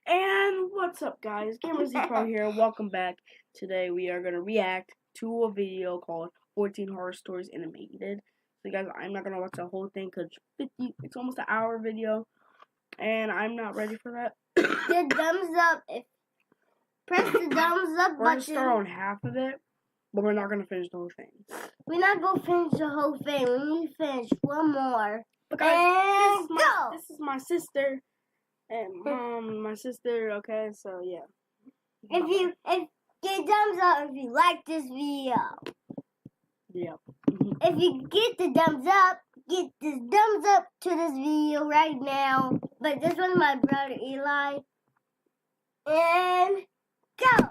And what's up, guys? Gamer Z Pro here. Welcome back. Today we are gonna react to a video called 14 Horror Stories Animated. So, guys, I'm not gonna watch the whole thing because it's almost an hour video, and I'm not ready for that. The thumbs up. Press the thumbs up button. We're gonna start on half of it, but we're not gonna finish the whole thing. We're not gonna finish the whole thing. We need to finish one more. But guys, go. This is my sister. And my sister, okay, so yeah. If get thumbs up if you like this video. Yeah. If you get the thumbs up, get the thumbs up to this video right now. But this one's my brother Eli. And go.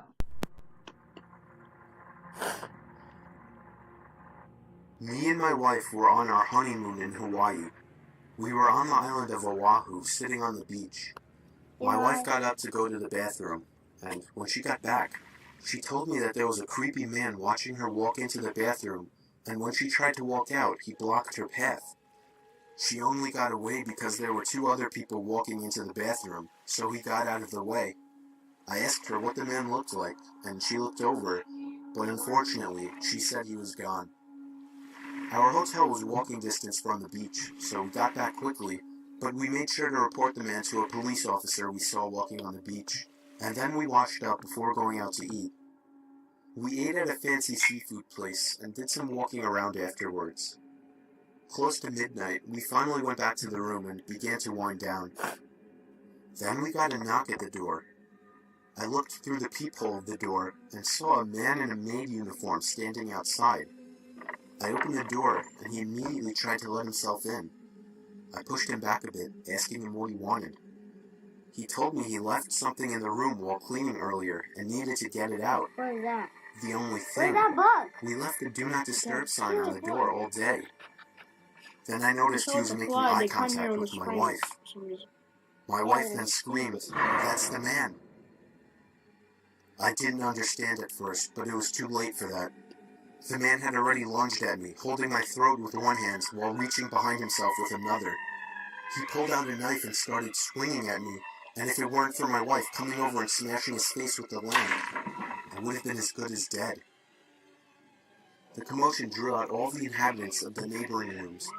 Me and my wife were on our honeymoon in Hawaii. We were on the island of Oahu, sitting on the beach. My wife got up to go to the bathroom, and when she got back, she told me that there was a creepy man watching her walk into the bathroom, and when she tried to walk out, he blocked her path. She only got away because there were two other people walking into the bathroom, so he got out of the way. I asked her what the man looked like, and she looked over, but unfortunately, she said he was gone. Our hotel was walking distance from the beach, so we got back quickly, but we made sure to report the man to a police officer we saw walking on the beach, and then we washed up before going out to eat. We ate at a fancy seafood place and did some walking around afterwards. Close to midnight, we finally went back to the room and began to wind down. Then we got a knock at the door. I looked through the peephole of the door and saw a man in a maid uniform standing outside. I opened the door, and he immediately tried to let himself in. I pushed him back a bit, asking him what he wanted. He told me he left something in the room while cleaning earlier and needed to get it out. What is that? The only thing, Where's that bug? we left the Do Not Disturb sign on the door all day. Then I noticed he was making eye contact with my wife. My wife then screamed, "That's the man." I didn't understand at first, but it was too late for that. The man had already lunged at me, holding my throat with one hand while reaching behind himself with another. He pulled out a knife and started swinging at me, and if it weren't for my wife coming over and smashing his face with the lamp, I would have been as good as dead. The commotion drew out all the inhabitants of the neighboring rooms.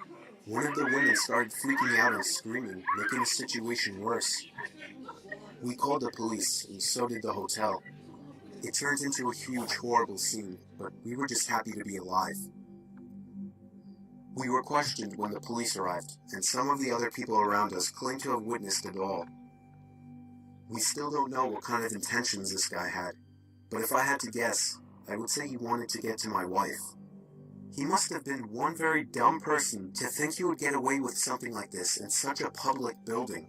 One of the women started freaking out and screaming, making the situation worse. We called the police, and so did the hotel. It turned into a huge, horrible scene, but we were just happy to be alive. We were questioned when the police arrived, and some of the other people around us claimed to have witnessed it all. We still don't know what kind of intentions this guy had, but if I had to guess, I would say he wanted to get to my wife. He must have been one very dumb person to think he would get away with something like this in such a public building.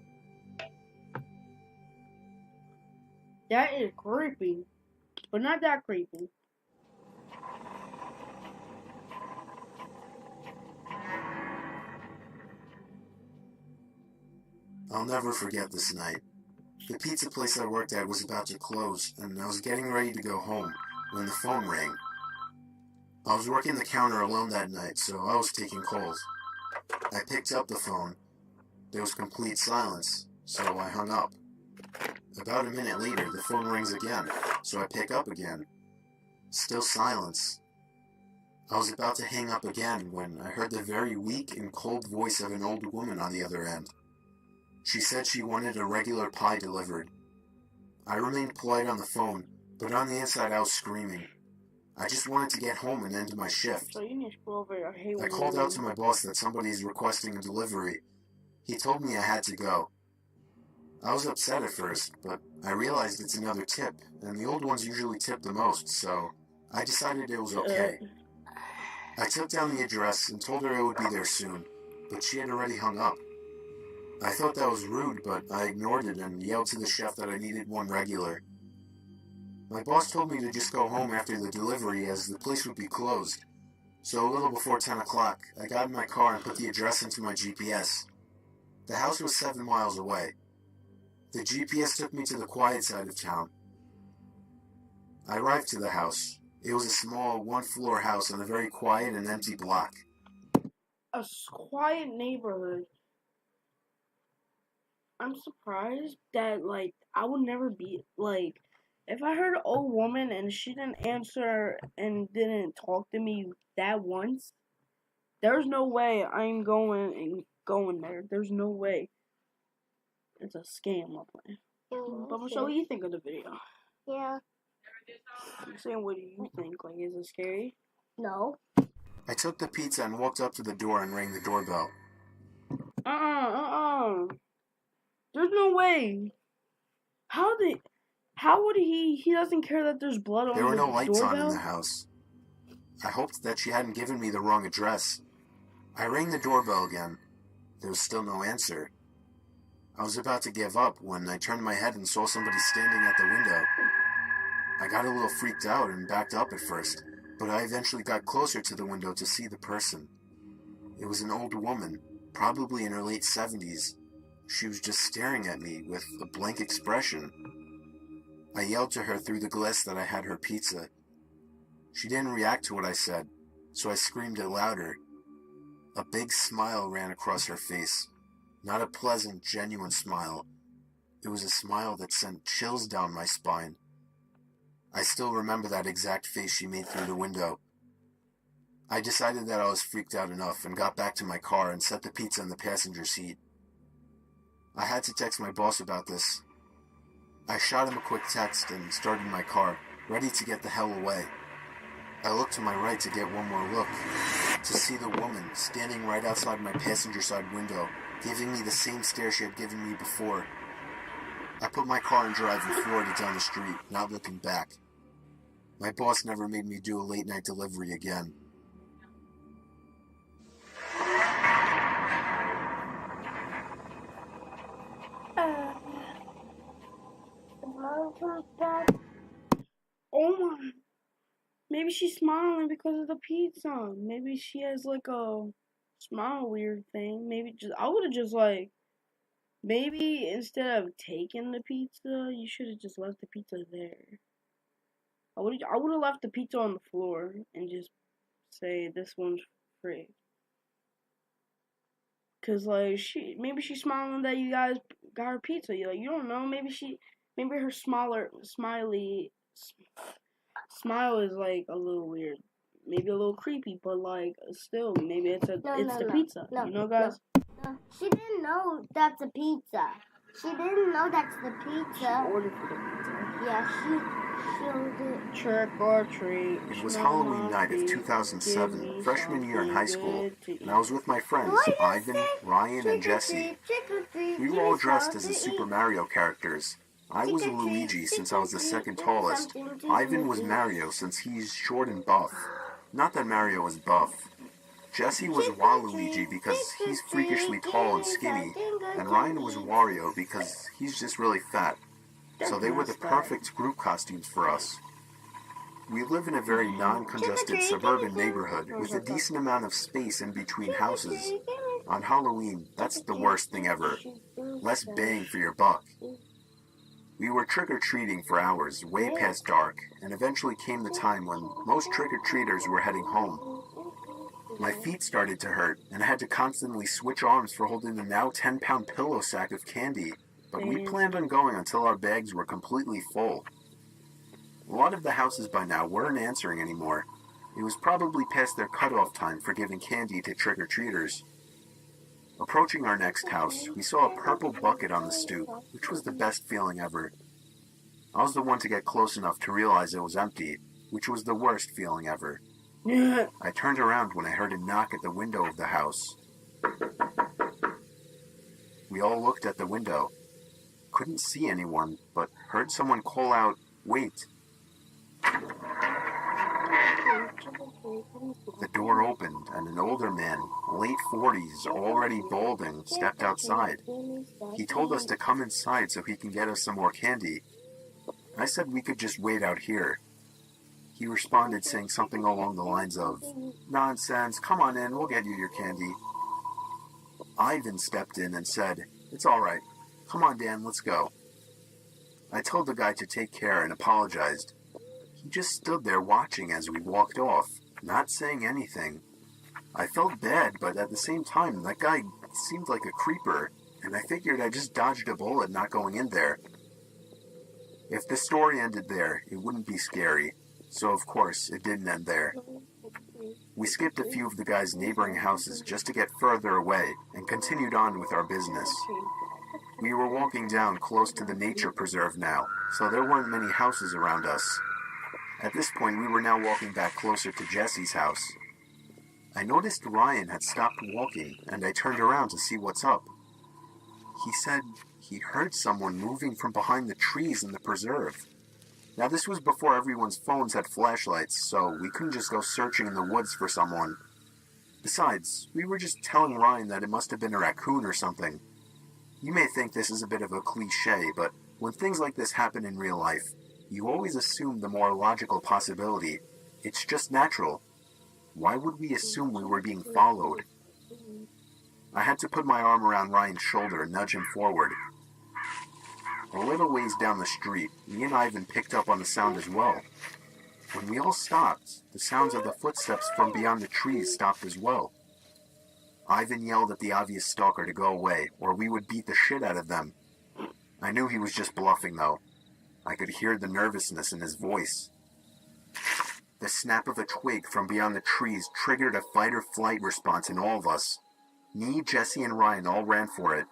That is creepy. But not that creepy. I'll never forget this night. The pizza place I worked at was about to close, and I was getting ready to go home when the phone rang. I was working the counter alone that night, so I was taking calls. I picked up the phone. There was complete silence, so I hung up. About a minute later, the phone rings again, so I pick up again. Still silence. I was about to hang up again when I heard the very weak and cold voice of an old woman on the other end. She said she wanted a regular pie delivered. I remained polite on the phone, but on the inside I was screaming. I just wanted to get home and end my shift. So you need to pull over. I called out to my boss that somebody is requesting a delivery. He told me I had to go. I was upset at first, but I realized it's another tip, and the old ones usually tip the most, so I decided it was okay. I took down the address and told her I would be there soon, but she had already hung up. I thought that was rude, but I ignored it and yelled to the chef that I needed one regular. My boss told me to just go home after the delivery as the place would be closed, so a little before 10 o'clock, I got in my car and put the address into my GPS. The house was 7 miles away. The GPS took me to the quiet side of town. I arrived to the house. It was a small, one-floor house on a very quiet and empty block. A quiet neighborhood. I'm surprised that like I would never be like if I heard an old woman and she didn't answer and didn't talk to me that once, there's no way I'm going there. There's no way. It's a scam, lovely. But so what do you think of the video? Yeah. I'm saying, what do you think? Like, is it scary? No. I took the pizza and walked up to the door and rang the doorbell. There's no way. How would he doesn't care that there's blood on the There doorbell? were no lights on in the house. I hoped that she hadn't given me the wrong address. I rang the doorbell again. There was still no answer. I was about to give up when I turned my head and saw somebody standing at the window. I got a little freaked out and backed up at first, but I eventually got closer to the window to see the person. It was an old woman, probably in her late 70s. She was just staring at me with a blank expression. I yelled to her through the glass that I had her pizza. She didn't react to what I said, so I screamed it louder. A big smile ran across her face. Not a pleasant, genuine smile. It was a smile that sent chills down my spine. I still remember that exact face she made through the window. I decided that I was freaked out enough and got back to my car and set the pizza in the passenger seat. I had to text my boss about this. I shot him a quick text and started my car, ready to get the hell away. I looked to my right to get one more look, to see the woman standing right outside my passenger side window, giving me the same stare she had given me before. I put my car in drive and floored it down the street, not looking back. My boss never made me do a late night delivery again. Oh my. Maybe she's smiling because of the pizza. Maybe she has like a smile weird thing. I would have just like maybe instead of taking the pizza, you should have just left the pizza there. I would have left the pizza on the floor and just say this one's free. Cause like maybe she's smiling that you guys got her pizza. You don't know. Maybe her smile is like a little weird, maybe a little creepy, but like still, maybe it's the pizza. You know, guys. No. She didn't know that's a pizza. She didn't know that's the pizza. She ordered for the pizza. Yeah, she showed it. Trick or treat. It was Halloween night of 2007, freshman year in high school, and I was with my friends, Ivan, Ryan, and Jesse. We were all dressed as the Super Mario characters. I was Luigi since I was the second tallest. Ivan was Mario since he's short and buff. Not that Mario was buff. Jesse was Waluigi because he's freakishly tall and skinny, and Ryan was Wario because he's just really fat. So they were the perfect group costumes for us. We live in a very non-congested suburban neighborhood with a decent amount of space in between houses. On Halloween, that's the worst thing ever. Less bang for your buck. We were trick-or-treating for hours, way past dark, and eventually came the time when most trick-or-treaters were heading home. My feet started to hurt, and I had to constantly switch arms for holding the now 10-pound pillow sack of candy, but we planned on going until our bags were completely full. A lot of the houses by now weren't answering anymore. It was probably past their cutoff time for giving candy to trick-or-treaters. Approaching our next house, we saw a purple bucket on the stoop, which was the best feeling ever. I was the one to get close enough to realize it was empty, which was the worst feeling ever. I turned around when I heard a knock at the window of the house. We all looked at the window. Couldn't see anyone, but heard someone call out, "Wait." The door opened, and an older man, late 40s, already balding, stepped outside. He told us to come inside so he can get us some more candy. I said we could just wait out here. He responded saying something along the lines of, "Nonsense, come on in, we'll get you your candy." Ivan stepped in and said, "It's all right. Come on, Dan, let's go." I told the guy to take care and apologized. He just stood there watching as we walked off, not saying anything. I felt bad, but at the same time, that guy seemed like a creeper. and I figured I just dodged a bullet not going in there. If the story ended there, it wouldn't be scary, so of course it didn't end there. We skipped a few of the guys' neighboring houses just to get further away and continued on with our business. We were walking down close to the nature preserve now, so there weren't many houses around us. At this point, we were now walking back closer to Jesse's house. I noticed Ryan had stopped walking, and I turned around to see what's up. He said he heard someone moving from behind the trees in the preserve. Now, this was before everyone's phones had flashlights, so we couldn't just go searching in the woods for someone. Besides, we were just telling Ryan that it must have been a raccoon or something. You may think this is a bit of a cliche, but when things like this happen in real life, you always assume the more logical possibility. It's just natural. Why would we assume we were being followed? I had to put my arm around Ryan's shoulder and nudge him forward. A little ways down the street, me and Ivan picked up on the sound as well. When we all stopped, the sounds of the footsteps from beyond the trees stopped as well. Ivan yelled at the obvious stalker to go away, or we would beat the shit out of them. I knew he was just bluffing, though. I could hear the nervousness in his voice. The snap of a twig from beyond the trees triggered a fight-or-flight response in all of us. Me, Jesse, and Ryan all ran for it.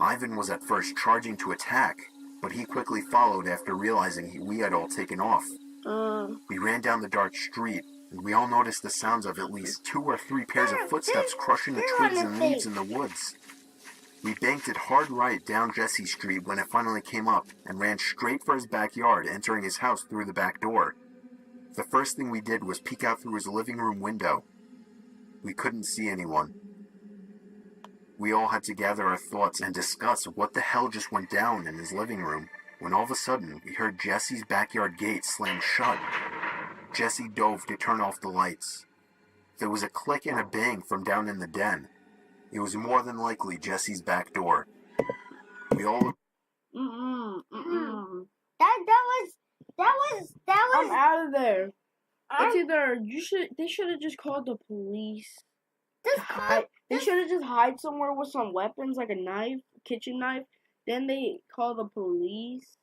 Ivan was at first charging to attack, but he quickly followed after realizing we had all taken off. We ran down the dark street, and we all noticed the sounds of at least 2 or 3 pairs of footsteps crushing the twigs and leaves in the woods. We banked it hard right down Jesse Street when it finally came up, and ran straight for his backyard, entering his house through the back door. The first thing we did was peek out through his living room window. We couldn't see anyone. We all had to gather our thoughts and discuss what the hell just went down in his living room, when all of a sudden we heard Jesse's backyard gate slam shut. Jesse dove to turn off the lights. There was a click and a bang from down in the den. It was more than likely Jesse's back door. We all... That was. I'm out of there. It's either they should have just called the police. They should have just hide somewhere with some weapons like a knife, kitchen knife. Then they call the police.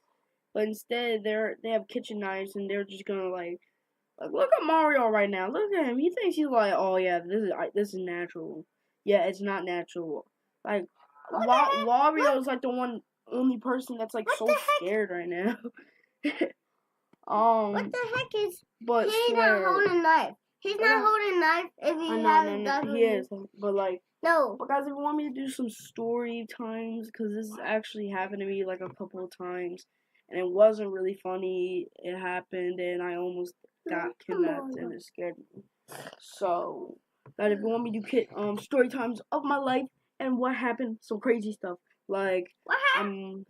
But instead, they have kitchen knives and they're just gonna like look at Mario right now. Look at him. He thinks he's like, oh yeah, this is natural. Yeah, it's not natural. Like Wario's like the only person that's like so scared right now. What the heck is? But he's not holding a knife. He's not holding a knife if he has a gun. He is, but like no. But guys, if you want me to do some story times, because this actually happened to me like a couple of times, and it wasn't really funny. It happened, and I almost got kidnapped, and it scared me. So, guys, if you want me to do story times of my life and what happened, some crazy stuff. Like, what happened?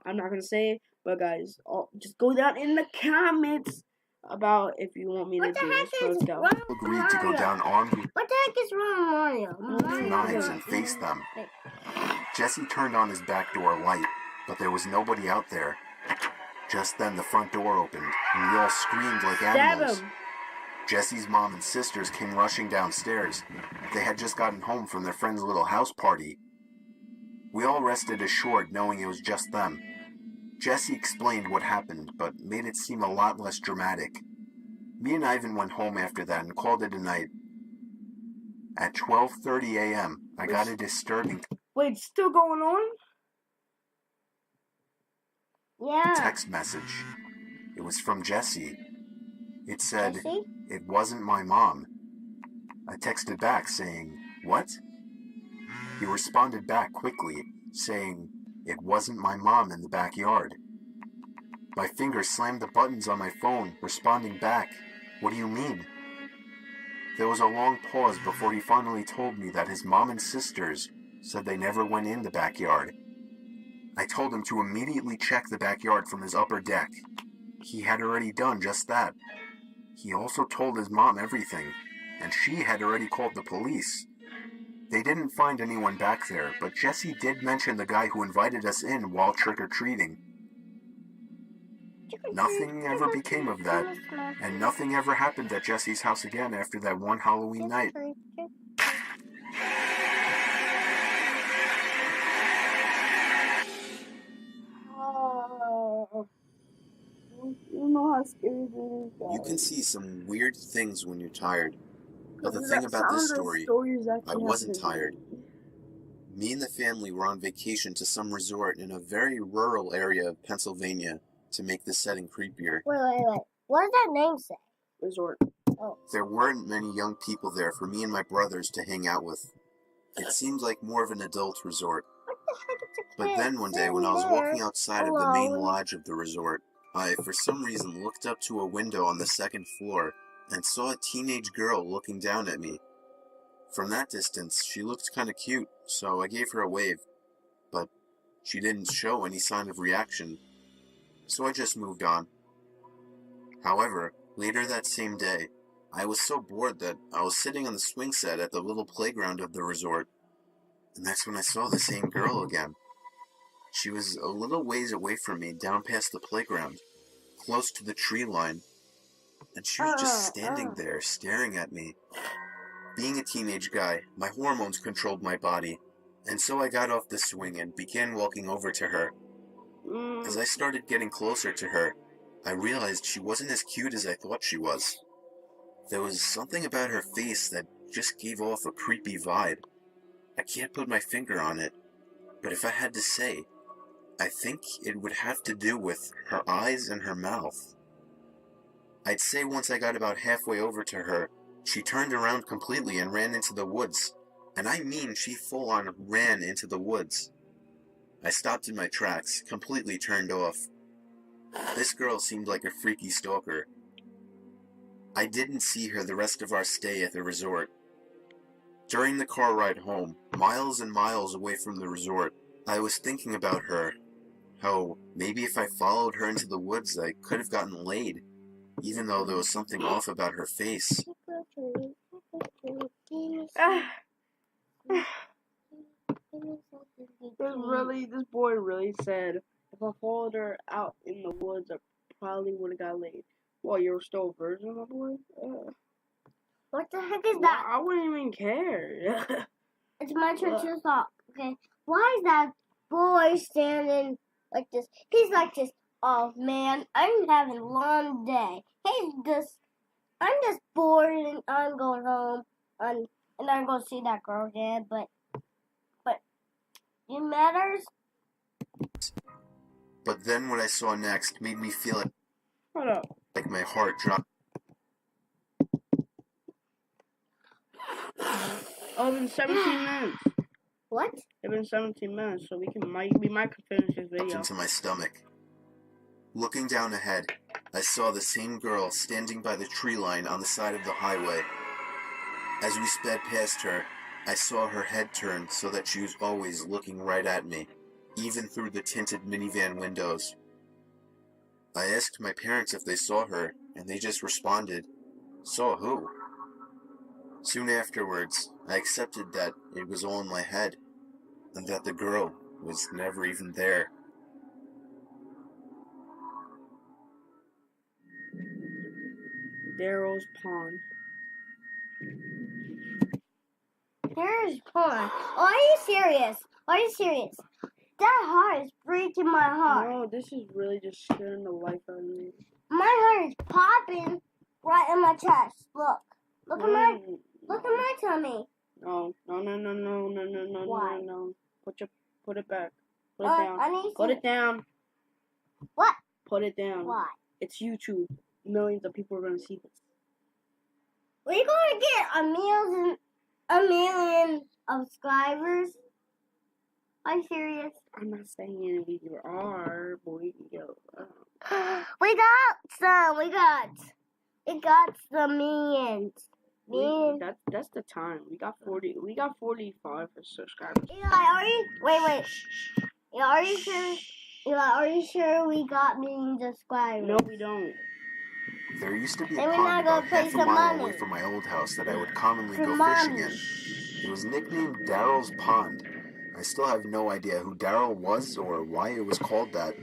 I'm not gonna say it, but guys, just go down in the comments about if you want me to do this. So let's go. Agreed to go down armed what the heck is wrong with Mario? knives and face them. Jesse turned on his back door light, but there was nobody out there. Just then the front door opened, and we all screamed like animals. Stab him. Jesse's mom and sisters came rushing downstairs. They had just gotten home from their friend's little house party. We all rested assured knowing it was just them. Jesse explained what happened, but made it seem a lot less dramatic. Me and Ivan went home after that and called it a night. At 12:30 a.m., I got a disturbing Wait, it's still going on? Yeah. text message. It was from Jesse. It said, Jesse? "It wasn't my mom." I texted back saying, "What?" He responded back quickly, saying, "It wasn't my mom in the backyard." My fingers slammed the buttons on my phone, responding back, "What do you mean?" There was a long pause before he finally told me that his mom and sisters said they never went in the backyard. I told him to immediately check the backyard from his upper deck. He had already done just that. He also told his mom everything, and she had already called the police. They didn't find anyone back there, but Jesse did mention the guy who invited us in while trick-or-treating. Nothing ever became of that, and nothing ever happened at Jesse's house again after that one Halloween night. scared it is, guys. You can see some weird things when you're tired. But the Because thing that about this sounds like story, stories I actually wasn't happen to tired. me. Me and the family were on vacation to some resort in a very rural area of Pennsylvania to make the setting creepier. Wait. What does that name say? Resort. Oh. There weren't many young people there for me and my brothers to hang out with. It seemed like more of an adult resort. What the heck is a But kid then one day when I was sitting walking there outside of the main alone? lodge of the resort, I, for some reason, looked up to a window on the second floor and saw a teenage girl looking down at me. From that distance, she looked kind of cute, so I gave her a wave. But she didn't show any sign of reaction, so I just moved on. However, later that same day, I was so bored that I was sitting on the swing set at the little playground of the resort, and that's when I saw the same girl again. She was a little ways away from me, down past the playground, close to the tree line, and she was just standing there, staring at me. Being a teenage guy, my hormones controlled my body, and so I got off the swing and began walking over to her. As I started getting closer to her, I realized she wasn't as cute as I thought she was. There was something about her face that just gave off a creepy vibe. I can't put my finger on it, but if I had to say, I think it would have to do with her eyes and her mouth. I'd say once I got about halfway over to her, she turned around completely and ran into the woods. And I mean she full-on ran into the woods. I stopped in my tracks, completely turned off. This girl seemed like a freaky stalker. I didn't see her the rest of our stay at the resort. During the car ride home, miles and miles away from the resort, I was thinking about her. How maybe if I followed her into the woods, I could have gotten laid, even though there was something off about her face. This boy really said, if I followed her out in the woods, I probably would have got laid. Well, you're still a virgin, my boy? What the heck is that? I wouldn't even care. It's my turn to talk, okay? Why is that boy standing like this? He's like this. Oh man, I'm having a long day. I'm just bored and I'm going home and I'm going to see that girl again. But it matters. But then what I saw next made me feel like my heart dropped. Oh, it's been 17 minutes. What? It's been 17 minutes, so we might finish this video. Into my stomach. Looking down ahead, I saw the same girl standing by the tree line on the side of the highway. As we sped past her, I saw her head turn so that she was always looking right at me, even through the tinted minivan windows. I asked my parents if they saw her, and they just responded, "Saw who?" Soon afterwards, I accepted that it was all in my head, and that the girl was never even there. Daryl's Pond. Here's porn. Oh, are you serious? Are you serious? That heart is breaking my heart. No, this is really just scaring the life out of me. My heart is popping right in my chest. Look at my tummy. No. Why? No. Put it back. Put it I down. need Put to- it down. What? Put it down. Why? It's YouTube. Millions of people are gonna see this. We're gonna get a million of subscribers. Are you serious? I'm not saying we are, boy. Yo. We got some. We got some millions. That's the time. We got 45 subscribers. Eli, are you? Wait. Eli, are you sure? Eli, are you sure we got millions of subscribers? No, we don't. There used to be a And we're pond not gonna about pay half a some mile money. away from my old house that I would commonly go money. fishing in. It was nicknamed Daryl's Pond. I still have no idea who Daryl was or why it was called that,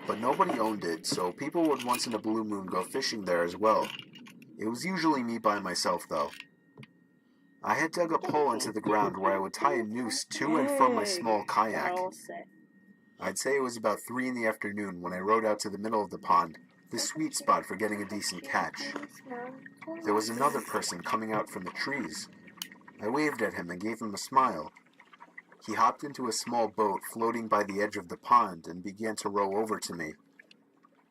but nobody owned it, so people would once in a blue moon go fishing there as well. It was usually me by myself, though. I had dug a pole into the ground where I would tie a noose to and from my small kayak. I'd say it was about 3 in the afternoon when I rowed out to the middle of the pond, the sweet spot for getting a decent catch. There was another person coming out from the trees. I waved at him and gave him a smile. He hopped into a small boat floating by the edge of the pond and began to row over to me.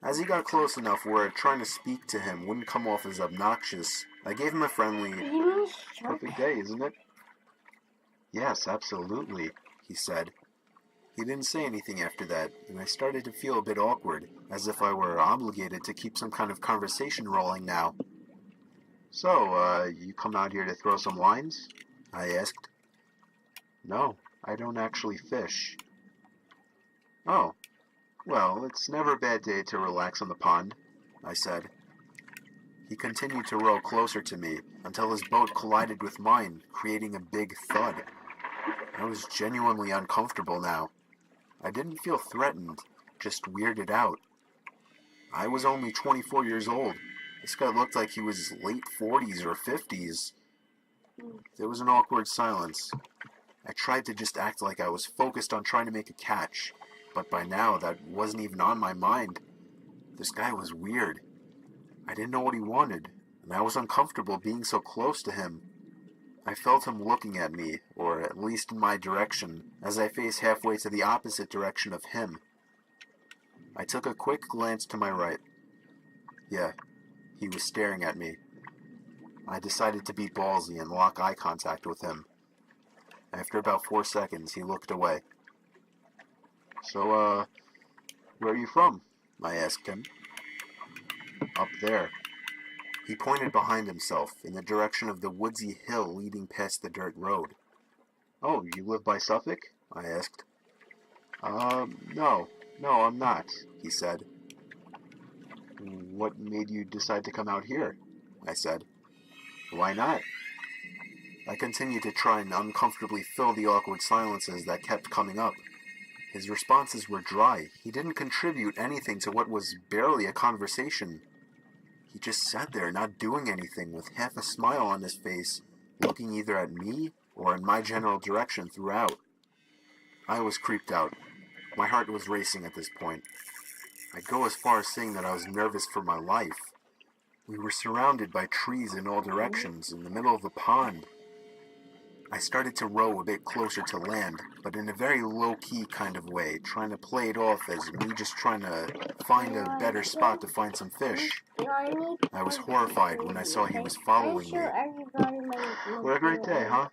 As he got close enough where trying to speak to him wouldn't come off as obnoxious, I gave him a friendly, "Perfect day, isn't it?" "Yes, absolutely," he said. He didn't say anything after that, and I started to feel a bit awkward, as if I were obligated to keep some kind of conversation rolling now. "So, you come out here to throw some lines?" I asked. "No, I don't actually fish." "Oh, well, it's never a bad day to relax on the pond," I said. He continued to row closer to me until his boat collided with mine, creating a big thud. I was genuinely uncomfortable now. I didn't feel threatened, just weirded out. I was only 24 years old. This guy looked like he was late 40s or 50s. There was an awkward silence. I tried to just act like I was focused on trying to make a catch, but by now that wasn't even on my mind. This guy was weird. I didn't know what he wanted, and I was uncomfortable being so close to him. I felt him looking at me, or at least in my direction, as I faced halfway to the opposite direction of him. I took a quick glance to my right. Yeah, he was staring at me. I decided to be ballsy and lock eye contact with him. After about 4 seconds, he looked away. "So, where are you from?" I asked him. "Up there." He pointed behind himself, in the direction of the woodsy hill leading past the dirt road. "Oh, you live by Suffolk?" I asked. No, I'm not," he said. "What made you decide to come out here?" I said. "Why not?" I continued to try and uncomfortably fill the awkward silences that kept coming up. His responses were dry. He didn't contribute anything to what was barely a conversation. He just sat there not doing anything with half a smile on his face, looking either at me or in my general direction throughout. I was creeped out. My heart was racing at this point. I'd go as far as saying that I was nervous for my life. We were surrounded by trees in all directions, in the middle of a pond. I started to row a bit closer to land, but in a very low-key kind of way, trying to play it off as me just trying to find a better spot to find some fish. I was horrified when I saw he was following me. "What a great day, huh?"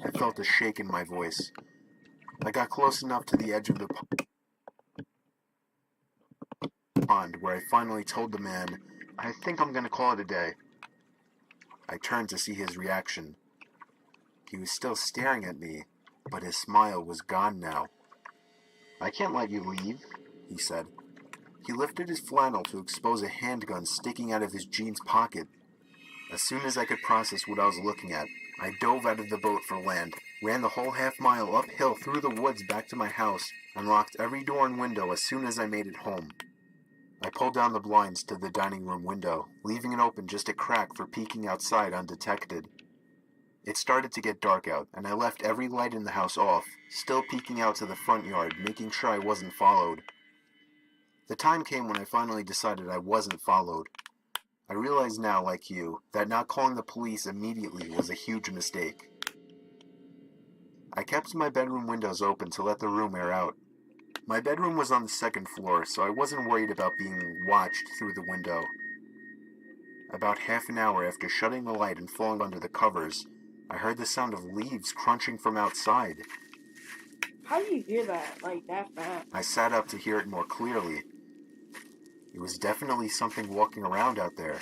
I felt a shake in my voice. I got close enough to the edge of the pond where I finally told the man, "I think I'm going to call it a day." I turned to see his reaction. He was still staring at me, but his smile was gone now. "I can't let you leave," he said. He lifted his flannel to expose a handgun sticking out of his jeans pocket. As soon as I could process what I was looking at, I dove out of the boat for land, ran the whole half-mile uphill through the woods back to my house, and locked every door and window as soon as I made it home. I pulled down the blinds to the dining room window, leaving it open just a crack for peeking outside undetected. It started to get dark out, and I left every light in the house off, still peeking out to the front yard, making sure I wasn't followed. The time came when I finally decided I wasn't followed. I realize now, like you, that not calling the police immediately was a huge mistake. I kept my bedroom windows open to let the room air out. My bedroom was on the second floor, so I wasn't worried about being watched through the window. About half an hour after shutting the light and falling under the covers, I heard the sound of leaves crunching from outside. How do you hear that, like, that fast? I sat up to hear it more clearly. It was definitely something walking around out there.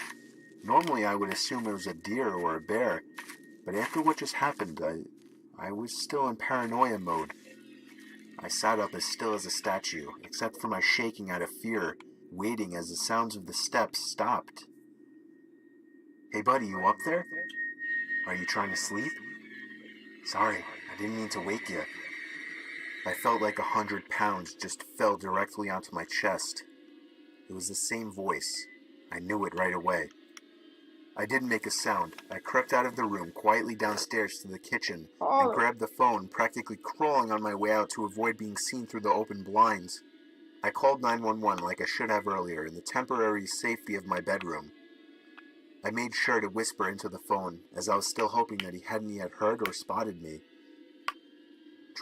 Normally I would assume it was a deer or a bear, but after what just happened, I was still in paranoia mode. I sat up as still as a statue, except for my shaking out of fear, waiting as the sounds of the steps stopped. "Hey buddy, you up there? Are you trying to sleep?" "Sorry, I didn't mean to wake you." I felt like 100 pounds just fell directly onto my chest. It was the same voice. I knew it right away. I didn't make a sound. I crept out of the room, quietly downstairs to the kitchen, and grabbed the phone, practically crawling on my way out to avoid being seen through the open blinds. I called 911 like I should have earlier in the temporary safety of my bedroom. I made sure to whisper into the phone as I was still hoping that he hadn't yet heard or spotted me.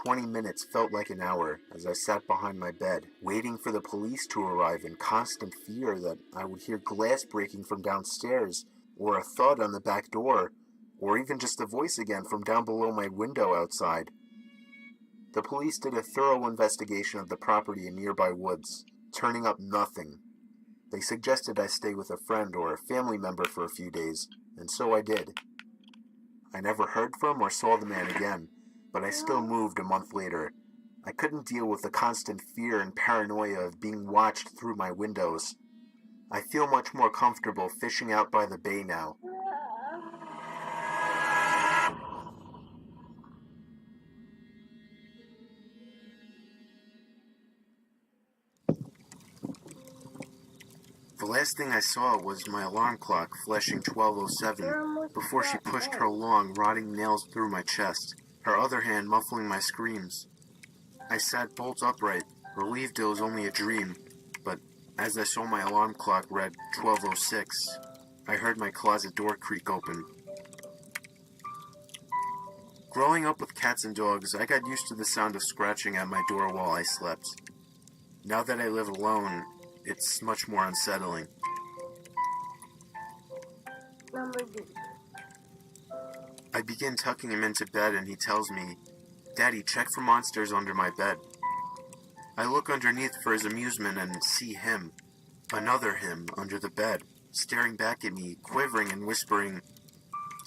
20 minutes felt like an hour as I sat behind my bed, waiting for the police to arrive in constant fear that I would hear glass breaking from downstairs, or a thud on the back door, or even just a voice again from down below my window outside. The police did a thorough investigation of the property in nearby woods, turning up nothing. They suggested I stay with a friend or a family member for a few days, and so I did. I never heard from or saw the man again, but I still moved a month later. I couldn't deal with the constant fear and paranoia of being watched through my windows. I feel much more comfortable fishing out by the bay now. The last thing I saw was my alarm clock flashing 12:07 before she pushed her long, rotting nails through my chest, her other hand muffling my screams. I sat bolt upright, relieved it was only a dream, but as I saw my alarm clock read 12:06, I heard my closet door creak open. Growing up with cats and dogs, I got used to the sound of scratching at my door while I slept. Now that I live alone, it's much more unsettling. I begin tucking him into bed and he tells me, "Daddy, check for monsters under my bed." I look underneath for his amusement and see him, another him, under the bed, staring back at me, quivering and whispering,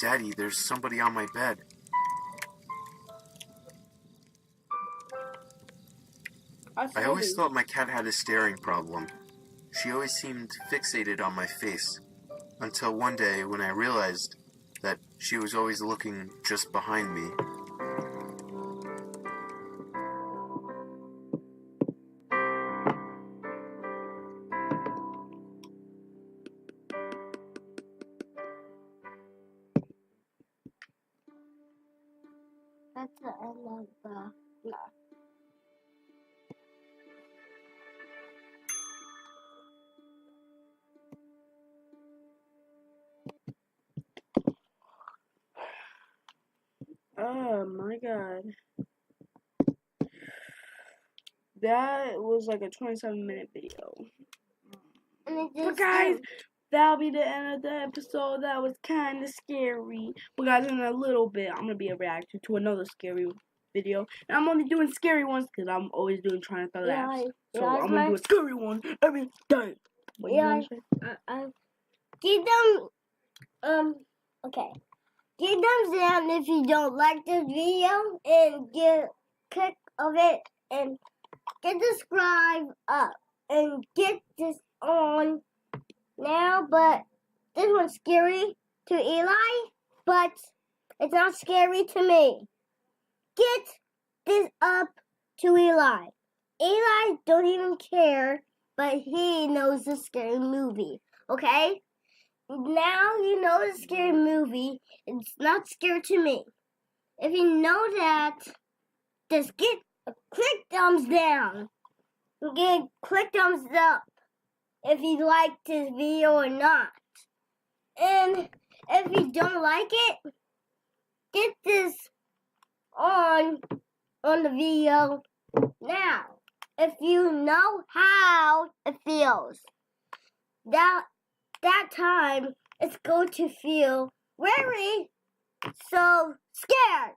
"Daddy, there's somebody on my bed." I always thought my cat had a staring problem. She always seemed fixated on my face, until one day when I realized that she was always looking just behind me. That's the end of the... No. Oh my god. That was like a 27-minute video. But guys, that'll be the end of the episode. That was kind of scary. But guys, in a little bit, I'm going to be reacting to another scary video. And I'm only doing scary ones because I'm always trying to laugh. So I'm going to do a scary one every day. What you want to say? Give them, okay. Give thumbs down if you don't like this video, and click of it, and get subscribe up, and get this on now. But this one's scary to Eli, but it's not scary to me. Get this up to Eli. Eli don't even care, but he knows the scary movie, okay? Now you know the scary movie. It's not scary to me. If you know that, just get a click thumbs down. Click thumbs up if you like this video or not. And if you don't like it, get this on the video now. If you know how it feels. That time it's going to feel very so scared.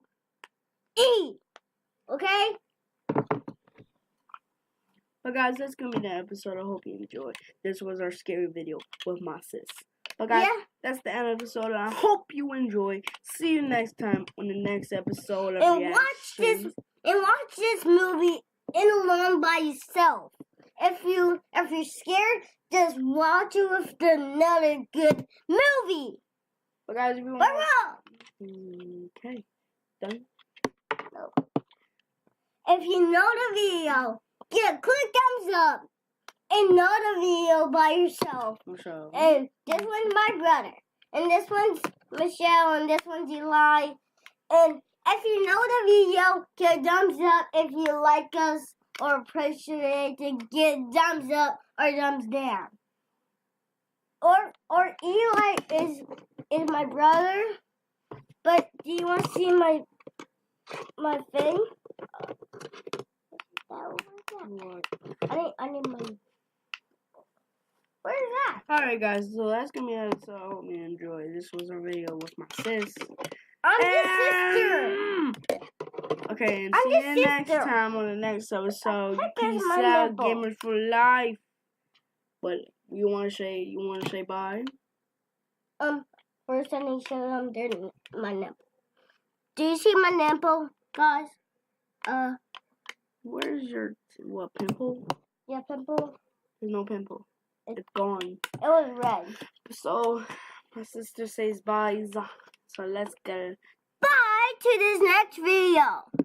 Okay? But guys, that's going to be the episode. I hope you enjoyed. This was our scary video with my sis. But guys, that's the end of the episode. And I hope you enjoy. See you next time on the next episode of Reaction. Watch this movie alone by yourself. If you're scared, just watch it with another good movie. But guys, if you want okay, done. No. If you know the video, click thumbs up and know the video by yourself. Michelle. And this one's my brother, and this one's Michelle, and this one's Eli. And if you know the video, give thumbs up if you like us. or appreciate to get thumbs up or thumbs down. Or Eli is my brother. But do you want to see my thing? What? I need my. Where is that? Alright guys, so that's gonna be it. So I hope you enjoy. This was a video with my sis. I'm the sister. Okay, and I'm see the you next sister. time on the next episode. Heck is Peace my out, nipple? gamers for life. But you wanna say bye? First I need to show them my nipple. Do you see my nipple, guys? Where's your pimple? Yeah, pimple. There's no pimple. It's gone. It was red. So my sister says bye. So let's go. Bye to this next video.